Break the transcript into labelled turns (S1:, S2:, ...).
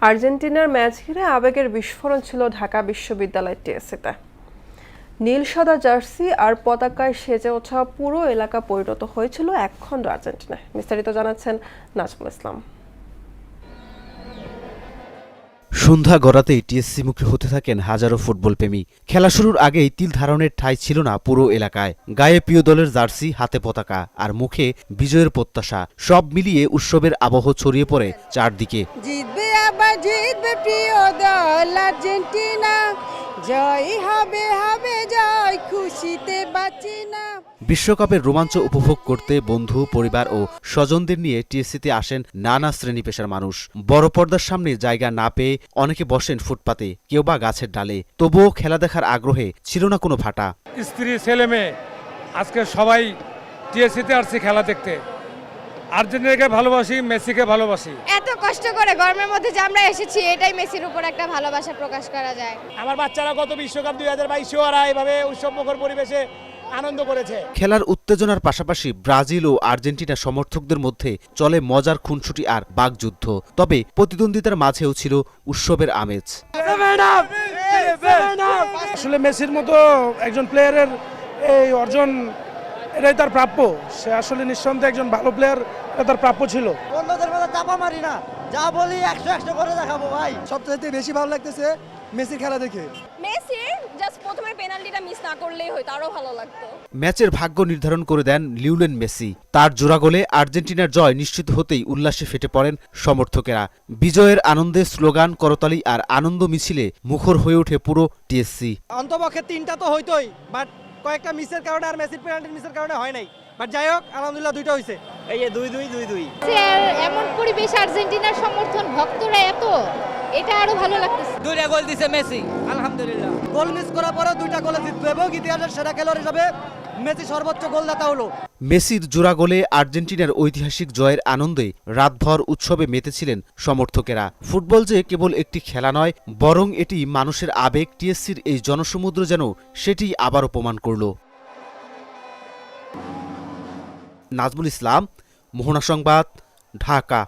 S1: আর্জেন্টিনার ম্যাচ ঘিরে আবেগের বিস্ফোরণ ছিল ঢাকা বিশ্ববিদ্যালয় টিএসসিতে। নীল সাদা জার্সি আর পতাকায় সেজে ওঠা পুরো এলাকা পরিণত হয়েছিল একখণ্ড আর্জেন্টিনায়। বিস্তারিত জানাচ্ছেন নাজমুল ইসলাম।
S2: সন্ধ্যা গড়াতেই টিএসসি মুখী হতে থাকেন হাজারো ফুটবল প্রেমী। খেলা শুরুর আগেই তিল ধারণের ঠাঁই ছিল না পুরো এলাকায়। গায়ে প্রিয় দলের জার্সি, হাতে পতাকা আর মুখে বিজয়ের প্রত্যাশা, সব মিলিয়ে উৎসবের আবহ ছড়িয়ে পড়ে চারদিকে।
S3: জিতবে আবার জিতবে প্রিয় দল আর্জেন্টিনা, জয় হবে হবে জয়, খুশিতে বাঁচি না।
S2: বিশ্বকাপের রোমাঞ্চ উপভোগ করতে বন্ধু, পরিবার ও স্বজনদের নিয়ে টিএসসিতে আসেন নানা শ্রেণী পেশার মানুষ। বড় পর্দার সামনে জায়গা না পেয়ে অনেকে বসেন ফুটপাতে, কেউ বা গাছের ডালে। তবুও খেলা দেখার আগ্রহে ছিল না কোনো ভাটা।
S4: স্ত্রী, ছেলে মেয়ে আজকে সবাই টিএসসিতে আসছে খেলা দেখতে। আর্জেন্টিনাকে ভালোবাসি, মেসিকে ভালোবাসি।
S5: এত কষ্ট করে গরমের মধ্যে যে আমরা এসেছি, এটাই মেসির উপর একটা ভালোবাসা প্রকাশ করা যায়।
S6: আমার বাচ্চারা গত বিশ্বকাপ 2022 ওরা এইভাবে উৎসবমুখর পরিবেশে আনন্দ করেছে।
S2: খেলার উত্তেজনার পাশাপাশি ব্রাজিল ও আর্জেন্টিনা সমর্থকদের মধ্যে চলে মজার খুনসুটি আর বাগযুদ্ধ। তবে প্রতিদ্বন্দ্বিতার মাঝেও ছিল উৎসবের আমেজ।
S4: আসলে মেসির মতো একজন প্লেয়ারের এই অর্জন, এটাই তার প্রাপ্য। সে আসলে নিঃসন্দেহে একজন ভালো প্লেয়ার, এটা তার প্রাপ্য ছিল।
S6: অন্যদের মতো চাপা মারি না, যা বলি 100 করে দেখাবো ভাই।
S7: সবচেয়ে বেশি ভালো লাগতেছে মেসির খেলা দেখে।
S5: মেসির জাস্ট প্রথমে পেনাল্টিটা মিস না করলেই হয়তো আরো ভালো লাগতো।
S2: ম্যাচের ভাগ্য নির্ধারণ করে দেন লিওনেল মেসি। তার জোড়া গোলে আর্জেন্টিনার জয় নিশ্চিত হতেই উল্লাসে ফেটে পড়েন সমর্থকেরা। বিজয়ের আনন্দে স্লোগান, করতালি আর আনন্দ মিছিলে মুখর হয়ে ওঠে পুরো টিএসসি।
S6: অন্তপক্ষে 3টা তো হইতোই, বাট কয়েকটা মিসের কারণে আর মেসির পেনাল্টি মিসের কারণে হয় নাই। বাট যাই হোক, আলহামদুলিল্লাহ 2টা হইছে। এই যে 2-2
S5: এমন পরিবেশ, আর্জেন্টিনার সমর্থন, ভক্তরা এত, এটা আরো ভালো লাগতেছে।
S6: 2টা গোল দিছে মেসি, আলহামদুলিল্লাহ। গোল মিস করার পরে 2টা গোলে জিতবে এবং ইতিহাসের সেরা খেলোয়াড় হিসেবে মেসি সর্বোচ্চ গোলদাতা হলো।
S2: মেসির জোড়া গোলে আর্জেন্টিনার ঐতিহাসিক জয়ের আনন্দে রাতভর উৎসবে মেতেছিলেন সমর্থকেরা। ফুটবল যে কেবল একটি খেলা নয়, বরং এটি মানুষের আবেগ। টিএসসির এই জনসমুদ্র যেন সেটি আবারও প্রমাণ করল। নাজমুল ইসলাম, মোহনা সংবাদ, ঢাকা।